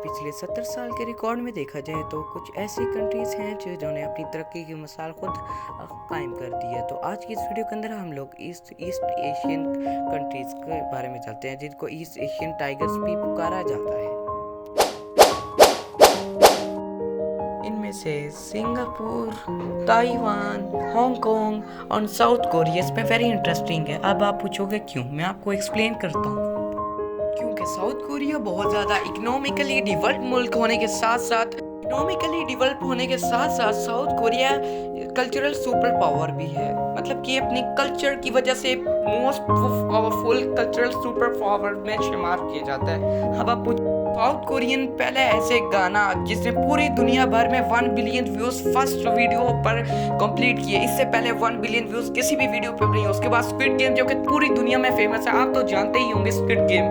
पिछले 70 साल के रिकॉर्ड में देखा जाए तो कुछ ऐसी कंट्रीज़ हैं जिन्होंने अपनी तरक्की की मिसाल खुद कायम कर दी है। तो आज की इस वीडियो के अंदर हम लोग ईस्ट एशियन कंट्रीज़ के बारे में जानते हैं जिनको ईस्ट एशियन टाइगर्स भी पुकारा जाता है। इनमें से सिंगापुर, ताइवान, हांगकांग और साउथ कोरिया इसमें वेरी इंटरेस्टिंग है। अब आप पूछोगे क्यों, मैं आपको एक्सप्लेन करता हूँ। क्योंकि साउथ कोरिया बहुत ज़्यादा इकोनॉमिकली डेवलप्ड मुल्क होने के साथ साथ south Korea cultural super power भी है। मतलब कि अपनी कल्चर की वजह से most powerful cultural super power में शुमार किया जाता है। अब आप साउथ कोरियन पहले ऐसे गाना जिसने पूरी दुनिया भर में 1 बिलियन व्यूज फर्स्ट वीडियो पर कंप्लीट किए। इससे पहले 1 बिलियन व्यूज किसी भी वीडियो पर नहीं। उसके बाद स्क्विड गेम जो कि पूरी दुनिया में फेमस है, आप तो जानते ही होंगे स्क्विड गेम,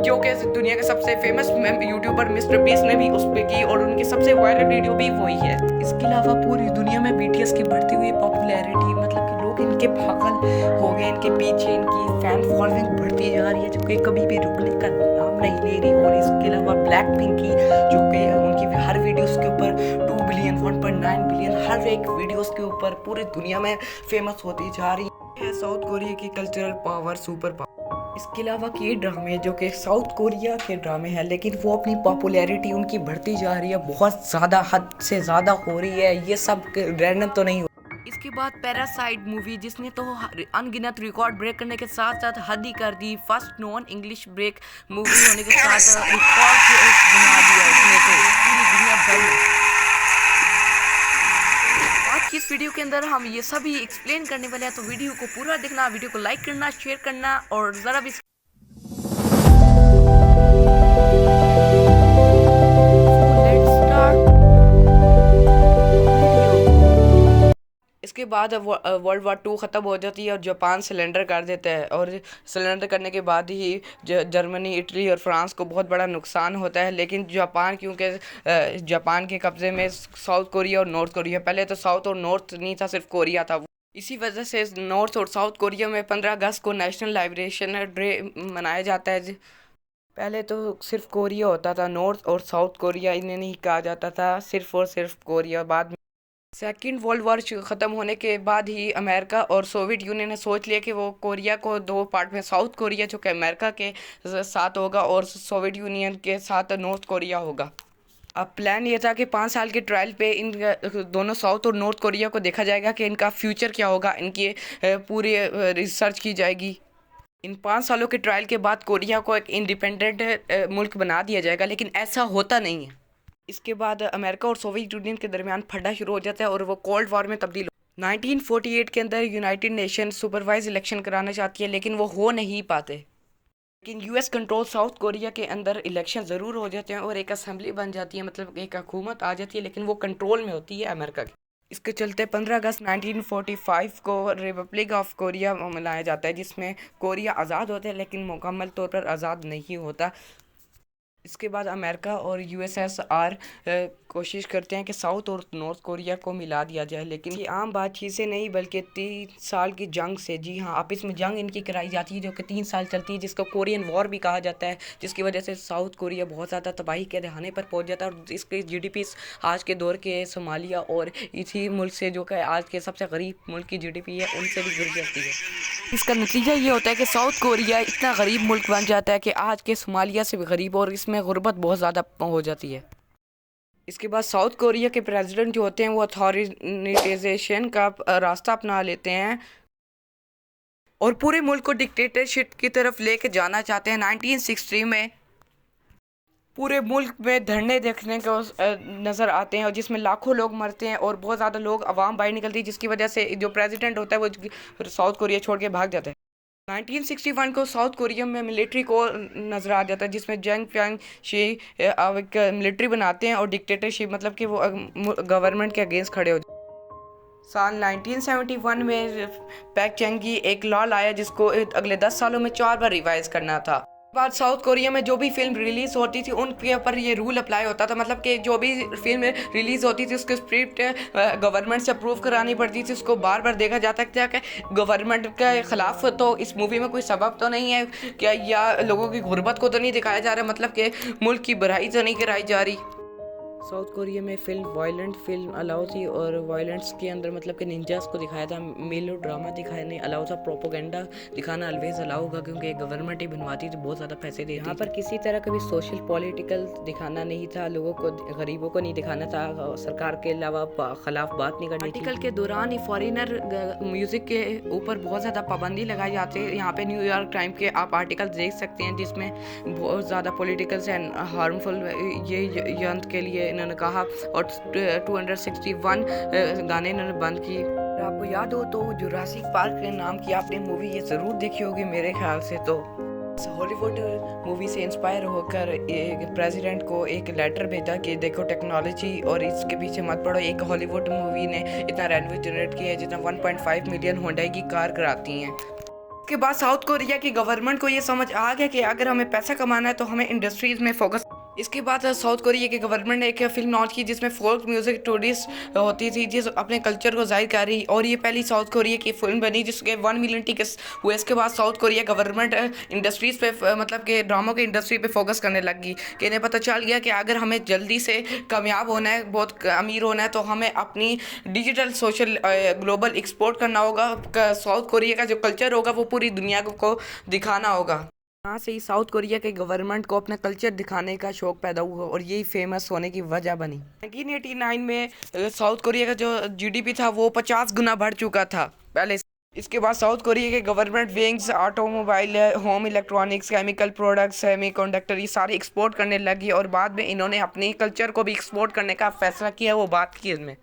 जो कि दुनिया के सबसे फेमस यूट्यूबर मिस्टर बीस्ट ने भी उस पर की और उनकी सबसे वायरल वीडियो भी वही है। इसके अलावा पूरी दुनिया में बीटीएस की बढ़ती हुई पॉपुलैरिटी, मतलब कि लोग इनके पागल हो गए, इनके पीछे इनकी फैन फॉलोइंग बढ़ती जा रही है जो कि कभी भी रुकने का नाम नहीं ले रही। और इसके अलावा ब्लैक पिंक की जो कि उनकी हर वीडियोस के ऊपर 2 बिलियन 1.9 बिलियन हर एक वीडियोस के ऊपर पूरी दुनिया में फेमस होती जा रही है। साउथ कोरिया की कल्चरल पावर सुपर पावर। इसके अलावा के ड्रामे जो कि साउथ कोरिया के ड्रामे हैं, लेकिन वो अपनी पॉपुलैरिटी उनकी बढ़ती जा रही है, बहुत ज़्यादा हद से ज़्यादा हो रही है। ये सब रैंडम तो नहीं हो। इसके बाद पैरासाइट मूवी जिसने तो अनगिनत रिकॉर्ड ब्रेक करने के साथ साथ हद ही कर दी। First non English break movie होने के साथ रिकॉर्ड बना दिया उसने तो पूरी दुनिया भर में। आज की इस वीडियो के अंदर हम ये सभी एक्सप्लेन करने वाले हैं, तो वीडियो को पूरा देखना, वीडियो को लाइक करना, शेयर करना और ज़रा भी इसके बाद वर्ल्ड वार 2 ख़त्म हो जाती है और जापान सिलेंडर कर देता है। और सिलेंडर करने के बाद ही जर्मनी, इटली और फ्रांस को बहुत बड़ा नुकसान होता है। लेकिन जापान, क्योंकि जापान के कब्ज़े में साउथ कोरिया और नॉर्थ कोरिया, पहले तो साउथ और नॉर्थ नहीं था, सिर्फ कोरिया था। इसी वजह से नॉर्थ और साउथ कोरिया में 15 अगस्त को नेशनल लाइब्रेशन डे मनाया जाता है। पहले तो सिर्फ कोरिया होता था, नॉर्थ और साउथ कोरिया इन्हें नहीं कहा जाता था, सिर्फ और सिर्फ कोरिया। बाद सेकेंड वर्ल्ड वॉर ख़त्म होने के बाद ही अमेरिका और सोवियत यूनियन ने सोच लिया कि वो कोरिया को 2 पार्ट में, साउथ कोरिया जो कि अमेरिका के साथ होगा और सोवियत यूनियन के साथ नॉर्थ कोरिया होगा। अब प्लान ये था कि 5 साल के ट्रायल पे इन दोनों साउथ और नॉर्थ कोरिया को देखा जाएगा कि इनका फ्यूचर क्या होगा, इनकी पूरी रिसर्च की जाएगी। इन 5 सालों के ट्रायल के बाद कोरिया को एक इंडिपेंडेंट मुल्क बना दिया जाएगा, लेकिन ऐसा होता नहीं है। इसके बाद अमेरिका और सोवियत यूनियन के दरमियान फटा शुरू हो जाता है और वो कोल्ड वॉर में तब्दील 1948 के अंदर यूनाइटेड नेशन सुपरवाइज इलेक्शन कराना चाहती है, लेकिन वो हो नहीं पाते। लेकिन यूएस कंट्रोल साउथ कोरिया के अंदर इलेक्शन ज़रूर हो जाते हैं और एक असेंबली बन जाती है, मतलब एक हुकूमत आ जाती है, लेकिन वो कंट्रोल में होती है अमेरिका की। इसके चलते 15 अगस्त 1945 को रिपब्लिक ऑफ कोरिया मनाया जाता है, जिसमें कोरिया आज़ाद होता है लेकिन मुकम्मल तौर पर आज़ाद नहीं होता। इसके बाद अमेरिका और यूएसएसआर कोशिश करते हैं कि साउथ और नॉर्थ कोरिया को मिला दिया जाए, लेकिन ये आम बातचीत से नहीं बल्कि 3 साल की जंग से, जी हाँ, आपस में जंग इनकी कराई जाती है जो कि 3 साल चलती है, जिसको कोरियन वॉर भी कहा जाता है, जिसकी वजह से साउथ कोरिया बहुत ज़्यादा तबाही के दहाने पर पहुंच जाता है। और इसके जीडीपी आज के दौर के सोमालिया और इसी मुल्क से, जो कि आज के सबसे गरीब मुल्क की जीडीपी है, उनसे भी गिर जाती है। इसका नतीजा ये होता है कि साउथ कोरिया इतना गरीब मुल्क बन जाता है कि आज के सोमालिया से भी गरीब, और इसमें गुर्बत बहुत ज़्यादा हो जाती है। इसके बाद साउथ कोरिया के प्रेसिडेंट जो होते हैं वो अथॉरिटेशन का रास्ता अपना लेते हैं और पूरे मुल्क को डिक्टेटरशिप की तरफ लेके जाना चाहते हैं। 1960 में पूरे मुल्क में धरने देखने को नज़र आते हैं और जिसमें लाखों लोग मरते हैं और बहुत ज़्यादा लोग आवाम बाहर निकलती है, जिसकी वजह से जो प्रेसिडेंट होता है वो साउथ कोरिया छोड़ के भाग जाता है। 1961 को साउथ कोरिया में मिलिट्री को नज़र आ जाता है, जिसमें जंग प्यांग शी एक मिलिट्री बनाते हैं और डिक्टेटरशिप, मतलब कि वो गवर्नमेंट के अगेंस्ट खड़े हो। साल 1971 में पैक चंगी एक लॉ लाया जिसको अगले 10 सालों में 4 बार रिवाइज करना था। बाद साउथ कोरिया में जो भी फिल्म रिलीज होती थी उनके ऊपर ये रूल अप्लाई होता था, मतलब कि जो भी फिल्म रिलीज होती थी उसकी स्क्रिप्ट गवर्नमेंट से अप्रूव करानी पड़ती थी, उसको बार बार देखा जाता था कि गवर्नमेंट के खिलाफ तो इस मूवी में कोई सबब तो नहीं है क्या, या लोगों की गुर्बत को तो नहीं दिखाया जा रहा, मतलब कि मुल्क की बुराई तो नहीं कराई जा रही। साउथ कोरिया में फिल्म वायलेंट फिल्म अलाउ थी, और वायलेंस के अंदर मतलब कि निंजास को दिखाया था, मेलो ड्रामा दिखाने अलाउ था, प्रोपोगेंडा दिखाना ऑलवेज अलाउ होगा क्योंकि गवर्नमेंट ही बनवाती थी, बहुत ज़्यादा पैसे देती। यहाँ पर किसी तरह का भी सोशल पॉलिटिकल दिखाना नहीं था, लोगों को गरीबों को नहीं दिखाना था, सरकार के अलावा खिलाफ बात नहीं करनी। आर्टिकल के दौरान ही फॉरेनर म्यूज़िक के ऊपर बहुत ज़्यादा पाबंदी लगाई जाती है। यहाँ पे न्यूयॉर्क टाइम के आप आर्टिकल देख सकते हैं जिसमें बहुत ज़्यादा पॉलिटिकल्स एंड हार्मफुल ये यंत्र के लिए इन्होंने कहा, और 261 गाने इन्होंने बंद किए। आपको याद हो तो जुरासिक पार्क के नाम की आपने मूवी ये ज़रूर देखी होगी मेरे ख्याल से। तो हॉलीवुड मूवी से इंस्पायर होकर एक प्रेसिडेंट को एक लेटर भेजा कि देखो टेक्नोलॉजी और इसके पीछे मत पड़ो। एक हॉलीवुड मूवी ने इतना रेवेन्यू जनरेट किया है जितना 1.5 मिलियन हुंडई की कार कराती हैं। के बाद साउथ कोरिया की गवर्नमेंट को ये समझ आ गया कि अगर हमें पैसा कमाना है तो हमें इंडस्ट्रीज़ में फोकस। इसके बाद साउथ कोरिया की गवर्नमेंट ने एक फिल्म लॉन्च की जिसमें फोक म्यूज़िक टूरिस्ट होती थी जिस अपने कल्चर को जाहिर कर रही, और ये पहली साउथ कोरिया की फिल्म बनी जिसके 1 मिलियन टिकट्स हुए। इसके बाद साउथ कोरिया गवर्नमेंट इंडस्ट्रीज़ पे मतलब कि ड्रामों की इंडस्ट्री पे फोकस करने लग गई कि इन्हें पता चल गया कि अगर हमें जल्दी से कामयाब होना है, बहुत अमीर होना है, तो हमें अपनी डिजिटल सोशल ग्लोबल एक्सपोर्ट करना होगा। साउथ कोरिया का जो कल्चर होगा वो पूरी दुनिया को दिखाना होगा। यहाँ से ही साउथ कोरिया के गवर्नमेंट को अपना कल्चर दिखाने का शौक पैदा हुआ और यही फेमस होने की वजह बनी। 1989 में साउथ कोरिया का जो जीडीपी था वो 50 गुना बढ़ चुका था पहले। इसके बाद साउथ कोरिया के government wings, automobile, home electronics, chemical products, semiconductor ये सारे एक्सपोर्ट करने लगी, और बाद में इन्होंने अपने कल्चर को भी एक्सपोर्ट करने का फैसला किया, वो बात की इसमें।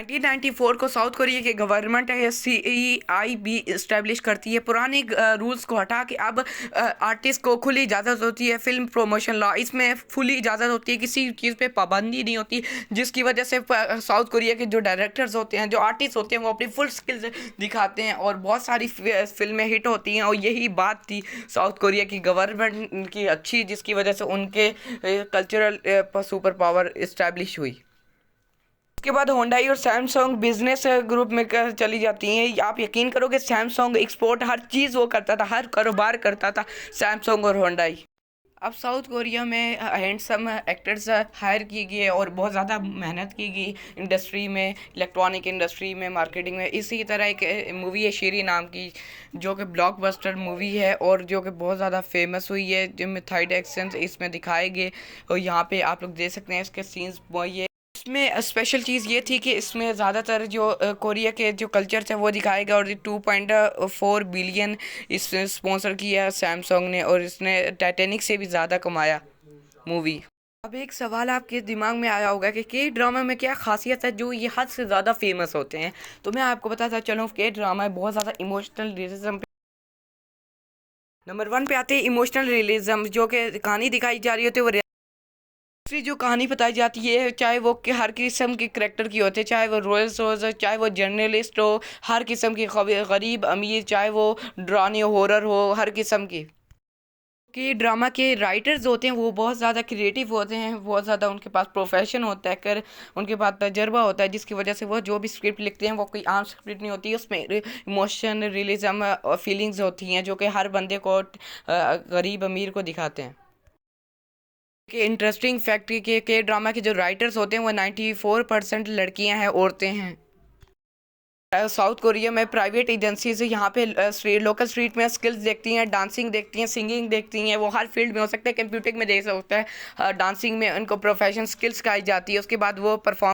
1994 को साउथ कोरिया की गवर्नमेंट CEIB इस्टेब्लिश करती है। पुराने रूल्स को हटा के अब आर्टिस्ट को खुली इजाज़त होती है। फिल्म प्रमोशन लॉ, इसमें फुली इजाज़त होती है, किसी चीज़ पे पाबंदी नहीं होती, जिसकी वजह से साउथ कोरिया के जो डायरेक्टर्स होते हैं, जो आर्टिस्ट होते हैं, वो अपनी फुल स्किल्स दिखाते हैं और बहुत सारी फिल्में हिट होती हैं। और यही बात थी साउथ कोरिया की गवर्नमेंट की अच्छी, जिसकी वजह से उनके कल्चरल सुपर पावर इस्टेब्लिश हुई। उसके बाद होंडाई और सैमसंग बिजनेस ग्रुप में चली जाती हैं। आप यकीन करोगे सैमसंग एक्सपोर्ट हर चीज़ वो करता था, हर कारोबार करता था सैमसंग और होंडाई। अब साउथ कोरिया में हैंडसम एक्टर्स हायर की गई और बहुत ज़्यादा मेहनत की गई इंडस्ट्री में, इलेक्ट्रॉनिक इंडस्ट्री में, मार्केटिंग में। इसी तरह एक मूवी है शीरी नाम की जो कि ब्लॉकबस्टर मूवी है और जो कि बहुत ज़्यादा फेमस हुई है, जिनमें थाई एक्सेंट इसमें दिखाए गए और यहाँ पे आप लोग देख सकते हैं इसके सीन्स। ये इसमें स्पेशल चीज़ ये थी कि इसमें ज़्यादातर जो कोरिया के जो कल्चर थे वो दिखाएगा, और 2.4 बिलियन इसने स्पॉन्सर किया सैमसंग ने, और इसने टाइटैनिक से भी ज़्यादा कमाया मूवी। अब एक सवाल आपके दिमाग में आया होगा कि के ड्रामा में क्या खासियत है जो ये हद से ज़्यादा फेमस होते हैं। तो मैं आपको बताता चलूँ के ड्रामा बहुत ज़्यादा इमोशनल रियलिज्म। नंबर 1 पे आते हैं इमोशनल रियलिज्म, जो कि कहानी दिखाई जा रही होती है वो दूसरी जो कहानी बताई जाती है, चाहे वो कि हर किस्म के करेक्टर की होते हैं, चाहे वो रॉयल्स हो, चाहे वो जर्नलिस्ट हो, हर किस्म की गरीब अमीर, चाहे वो ड्रामे हॉरर हो, हर किस्म की। कि ड्रामा के राइटर्स होते हैं वो बहुत ज़्यादा क्रिएटिव होते हैं, बहुत ज़्यादा उनके पास प्रोफेशन होता है, उनके पास तजर्बा होता है, जिसकी वजह से वो जो भी स्क्रिप्ट लिखते हैं वो कोई आम स्क्रिप्ट नहीं होती, उसमें इमोशन, रियलिज्म और फीलिंग्स होती हैं जो कि हर बंदे को गरीब अमीर को दिखाते हैं। कि इंटरेस्टिंग फैक्ट के ड्रामा के जो राइटर्स होते हैं वो 94% लड़कियां हैं, औरतें हैं। साउथ कोरिया में प्राइवेट एजेंसीज यहाँ पे लोकल स्ट्रीट में स्किल्स देखती हैं, डांसिंग देखती हैं, सिंगिंग देखती हैं, वो हर फील्ड में हो सकता है, कंप्यूटिंग में देख सकता है, डांसिंग में उनको प्रोफेशनल स्किल्स सिखाई जाती है, उसके बाद वो परफॉर्म।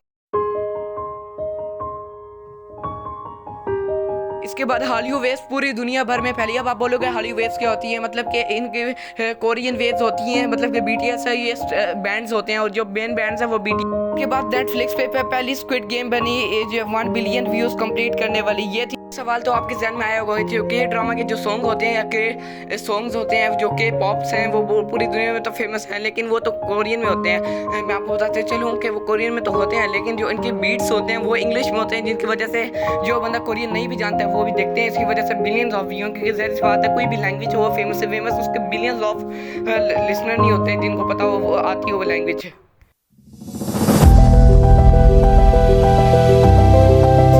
इसके बाद हॉलीवुड वेव्स पूरी दुनिया भर में फैली। अब आप बोलोगे हॉलीवुड वेव्स क्या होती है, मतलब कि इनके कोरियन वेव्स होती हैं, मतलब कि BTS है, ये बैंड्स होते हैं और जो मेन बैंड्स हैं वो BTS। के बाद नेटफ्लिक्स पे पहली स्क्विड गेम बनी जो 1 बिलियन व्यूज़ कंप्लीट करने वाली, ये थी। सवाल तो आपके जहन में आया होगा कि के ड्रामा के जो सॉन्ग होते हैं या के सॉन्ग्स होते हैं जो के पॉप्स हैं वो पूरी दुनिया में तो फेमस हैं, लेकिन वो तो कोरियन में होते हैं। मैं आपको बताते चलूँ कि वो कोरियन में तो होते हैं, लेकिन जो इनके बीट्स होते हैं वो इंग्लिश में होते हैं, जिनकी वजह से जो बंदा कोरियन नहीं भी जानता है वो भी देखते हैं। इसकी वजह से बिलियंस ऑफ व्यू, क्योंकि जाहिर सी बात है कोई भी लैंग्वेज हो फेमस से फेमस, उसके बिलियंस ऑफ लिसनर नहीं होते हैं जिनको पता हो वो आती हो वो लैंग्वेज।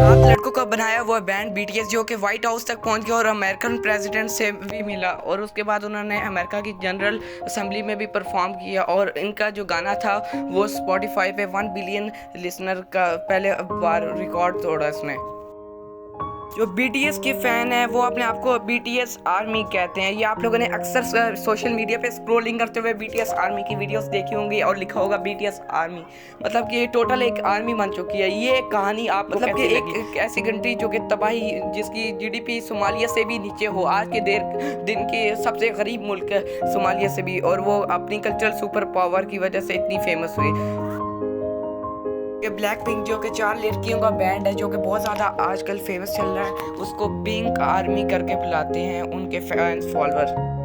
7 लड़कों का बनाया हुआ बैंड BTS जो कि व्हाइट हाउस तक पहुंच गया और अमेरिकन प्रेसिडेंट से भी मिला, और उसके बाद उन्होंने अमेरिका की जनरल असेंबली में भी परफॉर्म किया, और इनका जो गाना था वो स्पॉटिफाई पे 1 बिलियन लिसनर का पहले बार रिकॉर्ड तोड़ा इसने। जो BTS के फ़ैन हैं वो अपने आप को BTS आर्मी कहते हैं। ये आप लोगों ने अक्सर सोशल मीडिया पे स्क्रॉलिंग करते हुए BTS आर्मी की वीडियोस देखी होंगी और लिखा होगा BTS आर्मी, मतलब कि टोटल एक आर्मी बन चुकी है। ये कहानी आप मतलब कि एक ऐसी कंट्री जो कि तबाही, जिसकी GDP सोमालिया से भी नीचे हो, आज के दिन के सबसे गरीब मुल्क है सोमालिया से भी, और वो अपनी कल्चरल सुपर पावर की वजह से इतनी फेमस हुई। ये ब्लैक पिंक जो कि 4 लड़कियों का बैंड है जो कि बहुत ज़्यादा आजकल फेमस चल रहा है, उसको पिंक आर्मी करके बुलाते हैं उनके फैंस फॉलोअर।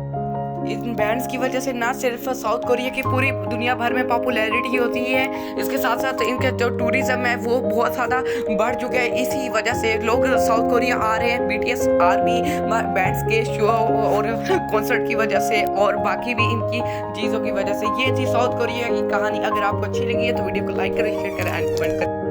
इन बैंड्स की वजह से ना सिर्फ साउथ कोरिया की पूरी दुनिया भर में पॉपुलैरिटी होती है, इसके साथ साथ इनका जो टूरिज़्म है वो बहुत ज़्यादा बढ़ चुका है। इसी वजह से लोग साउथ कोरिया आ रहे हैं BTS आर्मी बैंड्स के शो और कॉन्सर्ट की वजह से, और बाकी भी इनकी चीज़ों की वजह से। ये थी साउथ कोरिया की कहानी। अगर आपको अच्छी लगी है तो वीडियो को लाइक करें, शेयर करें एंड कमेंट करें।